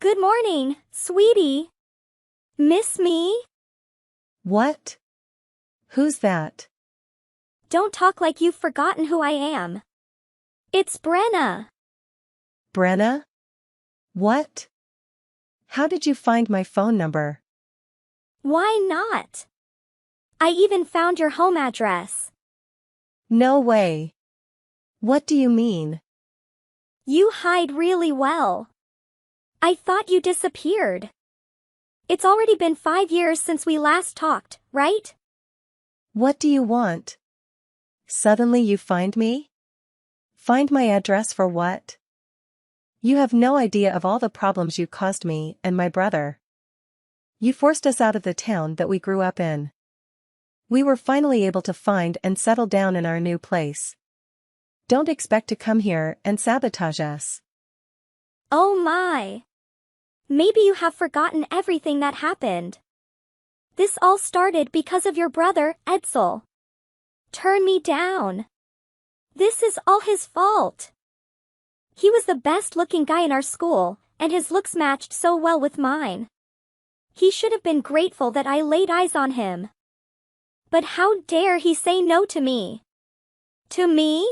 Good morning, sweetie. Miss me? What? Who's that? Don't talk like you've forgotten who I am. It's Brenna. Brenna? What? How did you find my phone number? Why not? I even found your home address. No way. What do you mean? You hide really well. I thought you disappeared. It's already been 5 years since we last talked, right? What do you want? Suddenly you find me? Find my address for what? You have no idea of all the problems you caused me and my brother. You forced us out of the town that we grew up in. We were finally able to find and settle down in our new place. Don't expect to come here and sabotage us. Oh my. Maybe you have forgotten everything that happened. This all started because of your brother, Edsel. Turn me down. This is all his fault. He was the best-looking guy in our school, and his looks matched so well with mine. He should have been grateful that I laid eyes on him. But how dare he say no to me? To me?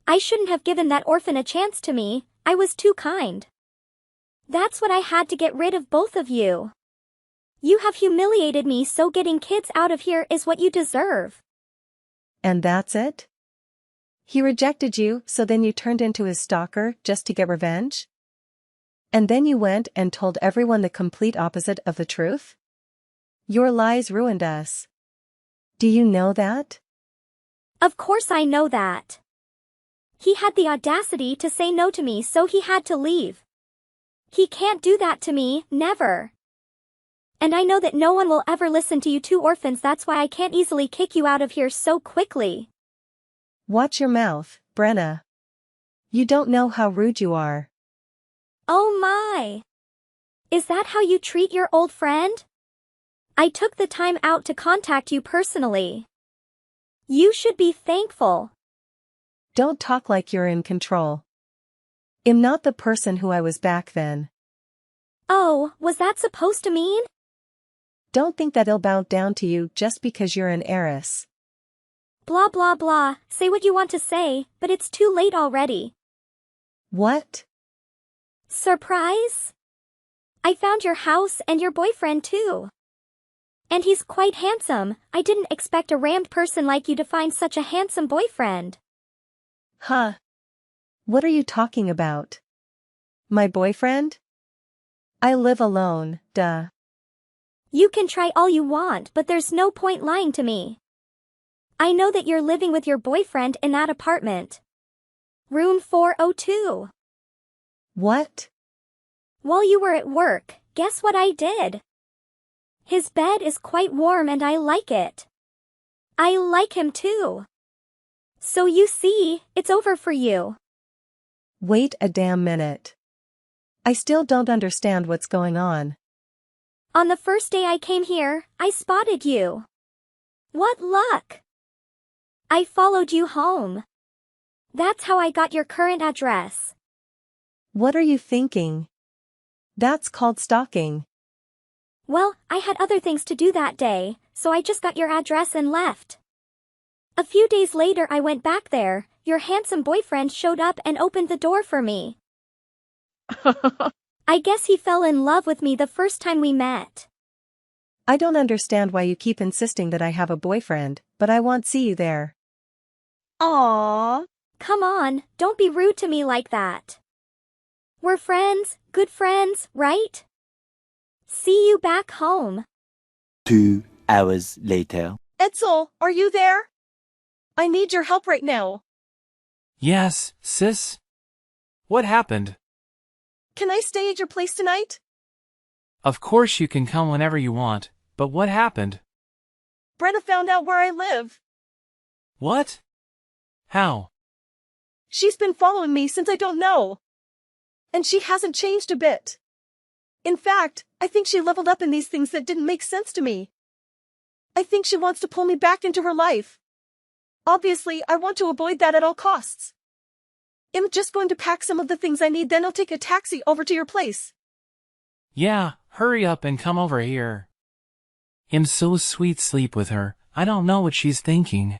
I shouldn't have given that orphan a chance to me, I was too kind. That's what I had to get rid of both of you. You have humiliated me, so getting kids out of here is what you deserve. And that's it? He rejected you, so then you turned into his stalker just to get revenge? And then you went and told everyone the complete opposite of the truth? Your lies ruined us. Do you know that? Of course I know that. He had the audacity to say no to me, so he had to leave. He can't do that to me, never. And I know that no one will ever listen to you two orphans, that's why I can't easily kick you out of here so quickly. Watch your mouth, Brenna. You don't know how rude you are. Oh my! Is that how you treat your old friend? I took the time out to contact you personally. You should be thankful. Don't talk like you're in control. I'm not the person who I was back then. Oh, was that supposed to mean? Don't think that I'll bow down to you just because you're an heiress. Blah blah blah, say what you want to say, but it's too late already. What? Surprise? I found your house and your boyfriend too. And he's quite handsome. I didn't expect a rammed person like you to find such a handsome boyfriend. Huh? What are you talking about? My boyfriend? I live alone, duh. You can try all you want, but there's no point lying to me. I know that you're living with your boyfriend in that apartment. Room 402. What? While you were at work, guess what I did? His bed is quite warm and I like it. I like him too. So you see, it's over for you. Wait a damn minute. I still don't understand what's going on. On the first day I came here, I spotted you. What luck! I followed you home. That's how I got your current address. What are you thinking? That's called stalking. Well, I had other things to do that day, so I just got your address and left. A few days later I went back there, your handsome boyfriend showed up and opened the door for me. I guess he fell in love with me the first time we met. I don't understand why you keep insisting that I have a boyfriend, but I won't see you there. Aww. Come on, don't be rude to me like that. We're friends, good friends, right? See you back home. 2 hours later. Edsel, are you there? I need your help right now. Yes, sis? What happened? Can I stay at your place tonight? Of course you can come whenever you want, but what happened? Brenna found out where I live. What? How? She's been following me since I don't know. And she hasn't changed a bit. In fact, I think she leveled up in these things that didn't make sense to me. I think she wants to pull me back into her life. Obviously, I want to avoid that at all costs. I'm just going to pack some of the things I need, then I'll take a taxi over to your place. Yeah, hurry up and come over here. I'm so sweet sleep with her, I don't know what she's thinking.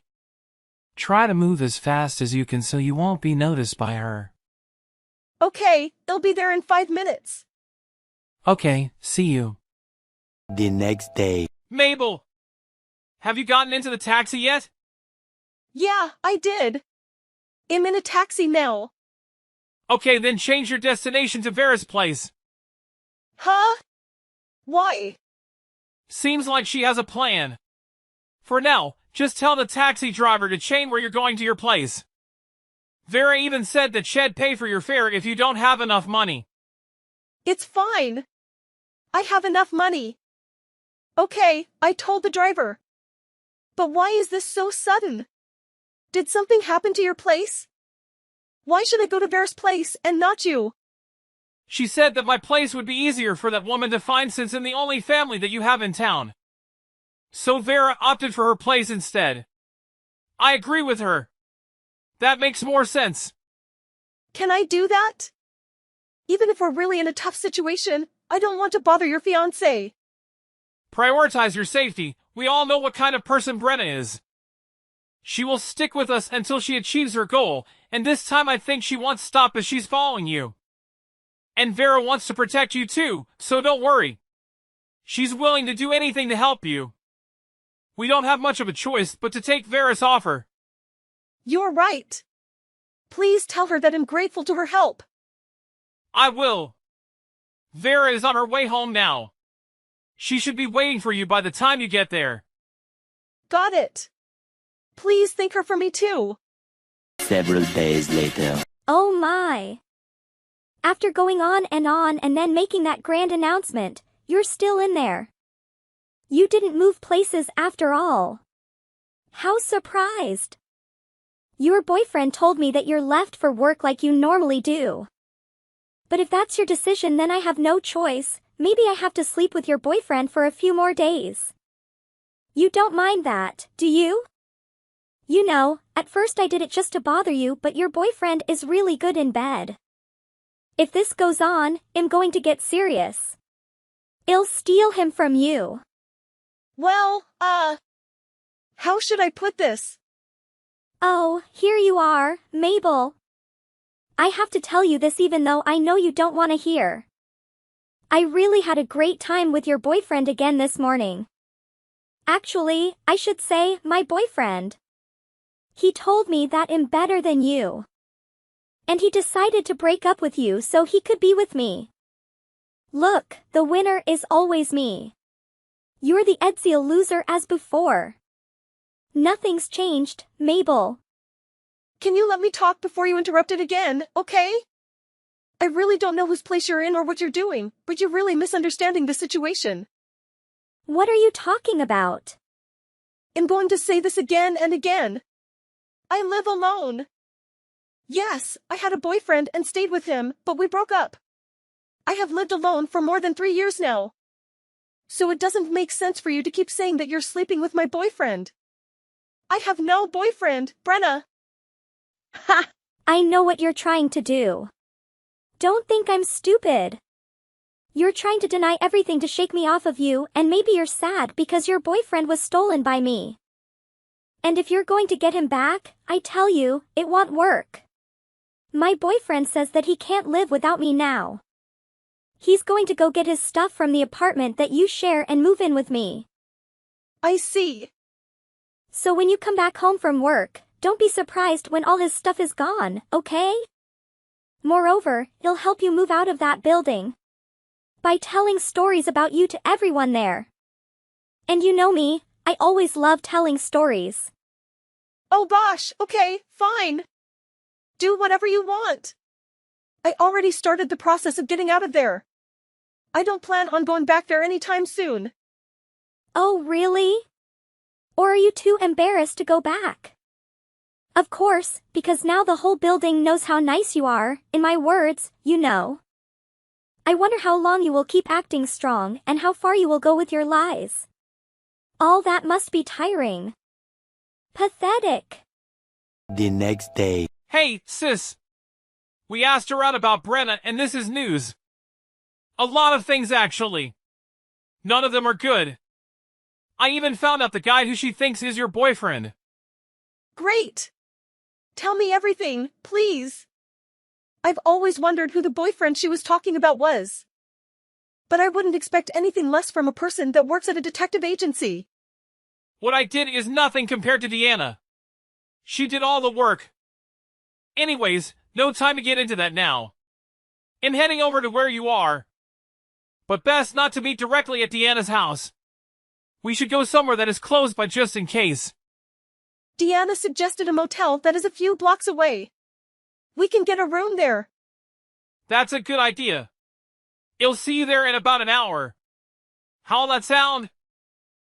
Try to move as fast as you can so you won't be noticed by her. Okay, they'll be there in 5 minutes. Okay, see you. The next day. Mabel! Have you gotten into the taxi yet? Yeah, I did. I'm in a taxi now. Okay, then change your destination to Vera's place. Huh? Why? Seems like she has a plan. For now, just tell the taxi driver to change where you're going to your place. Vera even said that she'd pay for your fare if you don't have enough money. It's fine. I have enough money. Okay, I told the driver. But why is this so sudden? Did something happen to your place? Why should I go to Vera's place and not you? She said that my place would be easier for that woman to find since I'm the only family that you have in town. So Vera opted for her place instead. I agree with her. That makes more sense. Can I do that? Even if we're really in a tough situation, I don't want to bother your fiancé. Prioritize your safety. We all know what kind of person Brenna is. She will stick with us until she achieves her goal, and this time I think she won't stop as she's following you. And Vera wants to protect you too, so don't worry. She's willing to do anything to help you. We don't have much of a choice but to take Vera's offer. You're right. Please tell her that I'm grateful to her help. I will. Vera is on her way home now. She should be waiting for you by the time you get there. Got it. Please thank her for me too. Several days later. Oh my. After going on and then making that grand announcement, you're still in there. You didn't move places after all. How surprised. Your boyfriend told me that you're left for work like you normally do. But if that's your decision, then I have no choice. Maybe I have to sleep with your boyfriend for a few more days. You don't mind that, do you? You know, at first I did it just to bother you, but your boyfriend is really good in bed. If this goes on, I'm going to get serious. I'll steal him from you. Well, how should I put this? Oh, here you are, Mabel. I have to tell you this even though I know you don't want to hear. I really had a great time with your boyfriend again this morning. Actually, I should say, my boyfriend. He told me that I'm better than you. And he decided to break up with you so he could be with me. Look, the winner is always me. You're the Edziel loser as before. Nothing's changed, Mabel. Can you let me talk before you interrupt it again, okay? I really don't know whose place you're in or what you're doing, but you're really misunderstanding the situation. What are you talking about? I'm going to say this again and again. I live alone. Yes, I had a boyfriend and stayed with him, but we broke up. I have lived alone for more than 3 years now. So it doesn't make sense for you to keep saying that you're sleeping with my boyfriend. I have no boyfriend, Brenna. Ha! I know what you're trying to do. Don't think I'm stupid. You're trying to deny everything to shake me off of you, and maybe you're sad because your boyfriend was stolen by me. And if you're going to get him back, I tell you, it won't work. My boyfriend says that he can't live without me now. He's going to go get his stuff from the apartment that you share and move in with me. I see. So when you come back home from work, don't be surprised when all his stuff is gone, okay? Moreover, he'll help you move out of that building by telling stories about you to everyone there. And you know me, I always love telling stories. Oh gosh, okay, fine. Do whatever you want. I already started the process of getting out of there. I don't plan on going back there anytime soon. Oh really? Or are you too embarrassed to go back? Of course, because now the whole building knows how nice you are, in my words, you know. I wonder how long you will keep acting strong and how far you will go with your lies. All that must be tiring. Pathetic. The next day. Hey, sis. We asked around about Brenna and this is news. A lot of things, actually. None of them are good. I even found out the guy who she thinks is your boyfriend. Great! Tell me everything, please. I've always wondered who the boyfriend she was talking about was. But I wouldn't expect anything less from a person that works at a detective agency. What I did is nothing compared to Deanna. She did all the work. Anyways, no time to get into that now. I'm heading over to where you are. But best not to meet directly at Deanna's house. We should go somewhere that is close by just in case. Deanna suggested a motel that is a few blocks away. We can get a room there. That's a good idea. I'll see you there in about an hour. How'll that sound?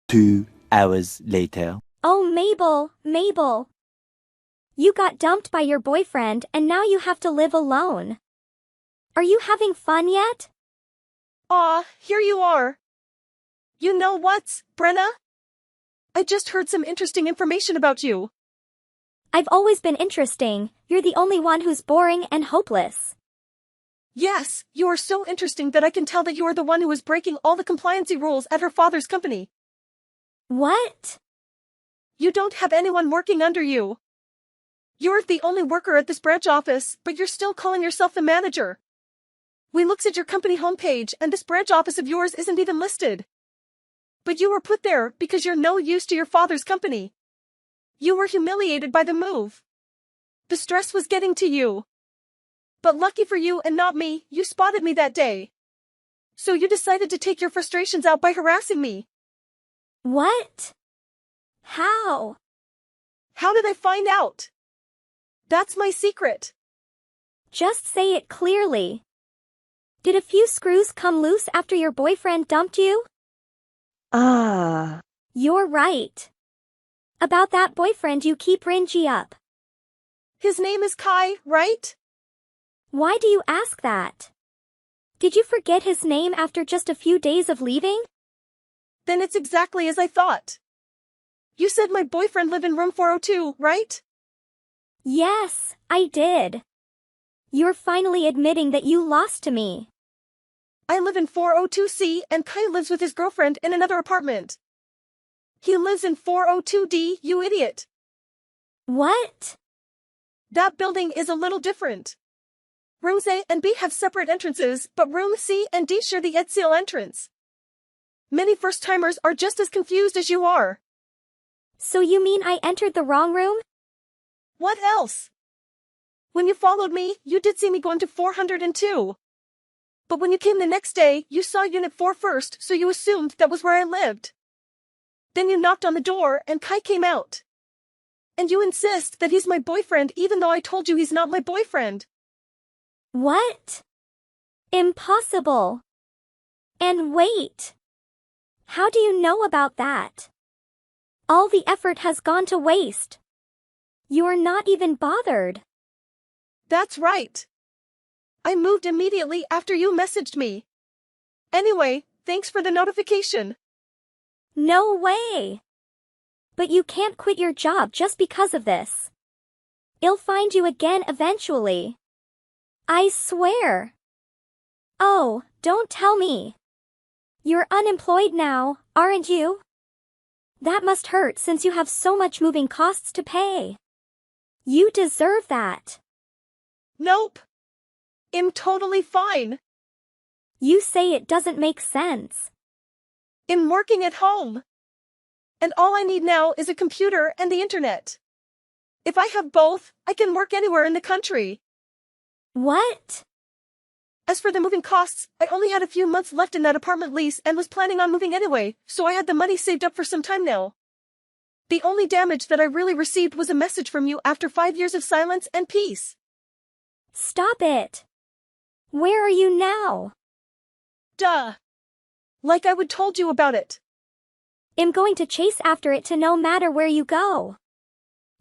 2 hours later. Oh, Mabel. You got dumped by your boyfriend and now you have to live alone. Are you having fun yet? Aw, here you are. You know what, Brenna? I just heard some interesting information about you. I've always been interesting. You're the only one who's boring and hopeless. Yes, you are so interesting that I can tell that you are the one who is breaking all the compliancy rules at her father's company. What? You don't have anyone working under you. You're the only worker at this branch office, but you're still calling yourself the manager. We looked at your company homepage and this branch office of yours isn't even listed. But you were put there because you're no use to your father's company. You were humiliated by the move. The stress was getting to you. But lucky for you and not me, you spotted me that day. So you decided to take your frustrations out by harassing me. What? How? How did I find out? That's my secret. Just say it clearly. Did a few screws come loose after your boyfriend dumped you? You're right. About that boyfriend you keep ringing up. His name is Kai, right? Why do you ask that? Did you forget his name after just a few days of leaving? Then it's exactly as I thought. You said my boyfriend lived in room 402, right? Yes, I did. You're finally admitting that you lost to me. I live in 402C and Kai lives with his girlfriend in another apartment. He lives in 402D, you idiot. What? That building is a little different. Rooms A and B have separate entrances, but room C and D share the EDSEAL entrance. Many first-timers are just as confused as you are. So you mean I entered the wrong room? What else? When you followed me, you did see me going to 402. But when you came the next day, you saw Unit 4 first, so you assumed that was where I lived. Then you knocked on the door and Kai came out. And you insist that he's my boyfriend even though I told you he's not my boyfriend. What? Impossible. And wait. How do you know about that? All the effort has gone to waste. You're not even bothered. That's right. I moved immediately after you messaged me. Anyway, thanks for the notification. No way. But you can't quit your job just because of this. I'll find you again eventually. I swear. Oh, don't tell me. You're unemployed now, aren't you? That must hurt since you have so much moving costs to pay. You deserve that. Nope. I'm totally fine. You say it doesn't make sense. I'm working at home. And all I need now is a computer and the internet. If I have both, I can work anywhere in the country. What? As for the moving costs, I only had a few months left in that apartment lease and was planning on moving anyway, so I had the money saved up for some time now. The only damage that I really received was a message from you after 5 years of silence and peace. Stop it. Where are you now? Duh. Like I would told you about it. I'm going to chase after it to no matter where you go.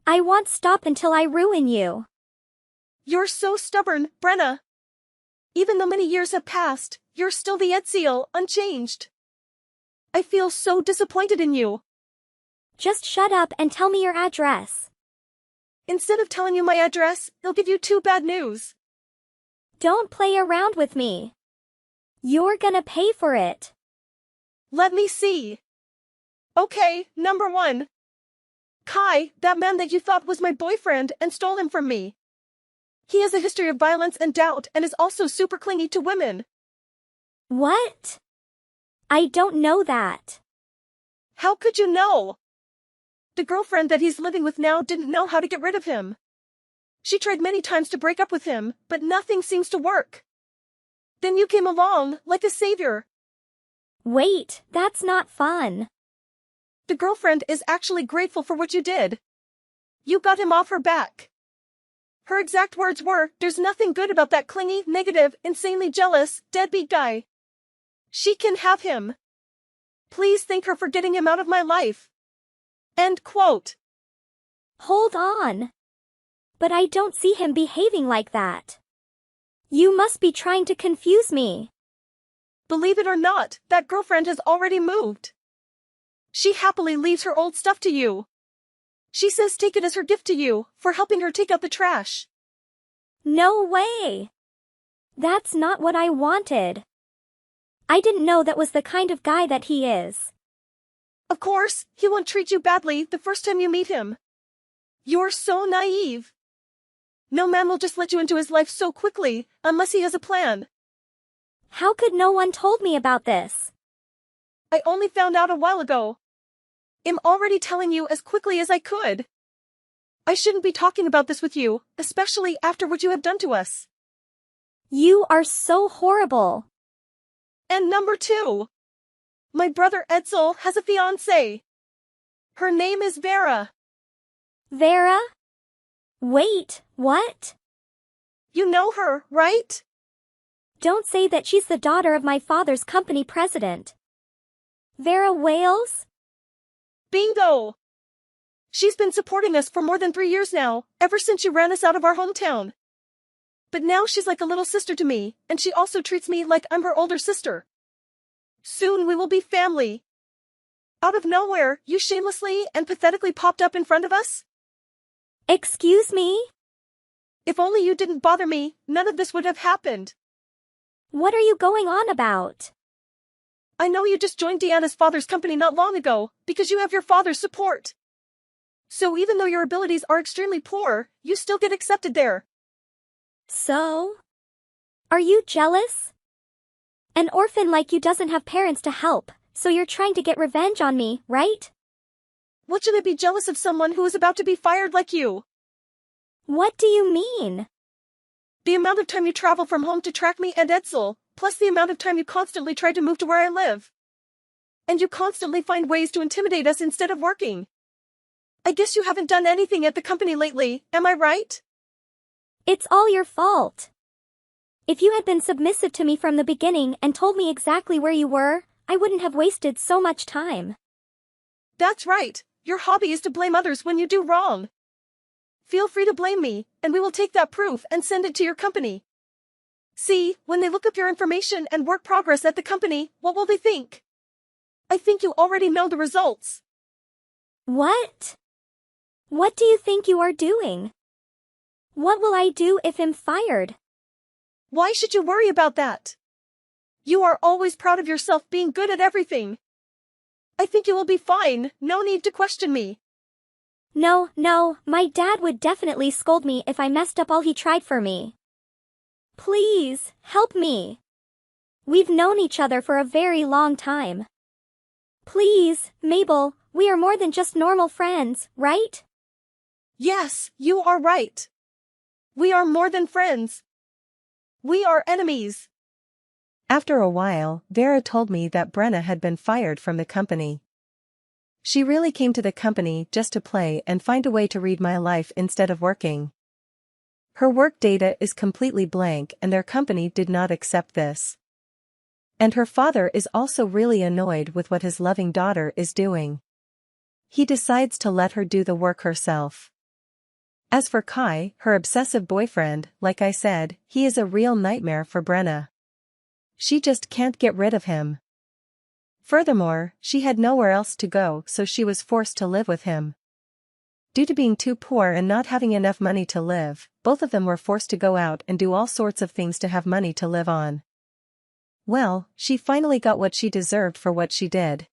I won't stop until I ruin you. You're so stubborn, Brenna. Even though many years have passed, you're still the EDSEAL, unchanged. I feel so disappointed in you. Just shut up and tell me your address. Instead of telling you my address, I'll give you 2 bad news. Don't play around with me. You're gonna pay for it. Let me see. Okay, number 1. Kai, that man that you thought was my boyfriend and stole him from me. He has a history of violence and doubt and is also super clingy to women. What? I don't know that. How could you know? The girlfriend that he's living with now didn't know how to get rid of him. She tried many times to break up with him, but nothing seems to work. Then you came along, like a savior. Wait, that's not fun. The girlfriend is actually grateful for what you did. You got him off her back. Her exact words were, "There's nothing good about that clingy, negative, insanely jealous, deadbeat guy. She can have him. Please thank her for getting him out of my life." End quote. Hold on. But I don't see him behaving like that. You must be trying to confuse me. Believe it or not, that girlfriend has already moved. She happily leaves her old stuff to you. She says take it as her gift to you, for helping her take out the trash. No way. That's not what I wanted. I didn't know that was the kind of guy that he is. Of course, he won't treat you badly the first time you meet him. You're so naive. No man will just let you into his life so quickly, unless he has a plan. How could no one told me about this? I only found out a while ago. I'm already telling you as quickly as I could. I shouldn't be talking about this with you, especially after what you have done to us. You are so horrible. And number 2. My brother Edsel has a fiancée. Her name is Vera. Vera? Wait, what? You know her, right? Don't say that she's the daughter of my father's company president. Vera Wales? Bingo! She's been supporting us for more than 3 years now, ever since you ran us out of our hometown. But now she's like a little sister to me, and she also treats me like I'm her older sister. Soon we will be family. Out of nowhere, you shamelessly and pathetically popped up in front of us? Excuse me? If only you didn't bother me, none of this would have happened. What are you going on about? I know you just joined Deanna's father's company not long ago, because you have your father's support. So even though your abilities are extremely poor, you still get accepted there. So? Are you jealous? An orphan like you doesn't have parents to help, so you're trying to get revenge on me, right? What should I be jealous of someone who is about to be fired like you? What do you mean? The amount of time you travel from home to track me and Edsel, plus the amount of time you constantly try to move to where I live. And you constantly find ways to intimidate us instead of working. I guess you haven't done anything at the company lately, am I right? It's all your fault. If you had been submissive to me from the beginning and told me exactly where you were, I wouldn't have wasted so much time. That's right. Your hobby is to blame others when you do wrong. Feel free to blame me, and we will take that proof and send it to your company. See, when they look up your information and work progress at the company, what will they think? I think you already know the results. What? What do you think you are doing? What will I do if I'm fired? Why should you worry about that? You are always proud of yourself being good at everything. I think you will be fine, no need to question me. No, my dad would definitely scold me if I messed up all he tried for me. Please, help me. We've known each other for a very long time. Please, Mabel, we are more than just normal friends, right? Yes, you are right. We are more than friends. We are enemies. After a while, Vera told me that Brenna had been fired from the company. She really came to the company just to play and find a way to read my life instead of working. Her work data is completely blank and their company did not accept this. And her father is also really annoyed with what his loving daughter is doing. He decides to let her do the work herself. As for Kai, her obsessive boyfriend, like I said, he is a real nightmare for Brenna. She just can't get rid of him. Furthermore, she had nowhere else to go, so she was forced to live with him. Due to being too poor and not having enough money to live, both of them were forced to go out and do all sorts of things to have money to live on. Well, she finally got what she deserved for what she did.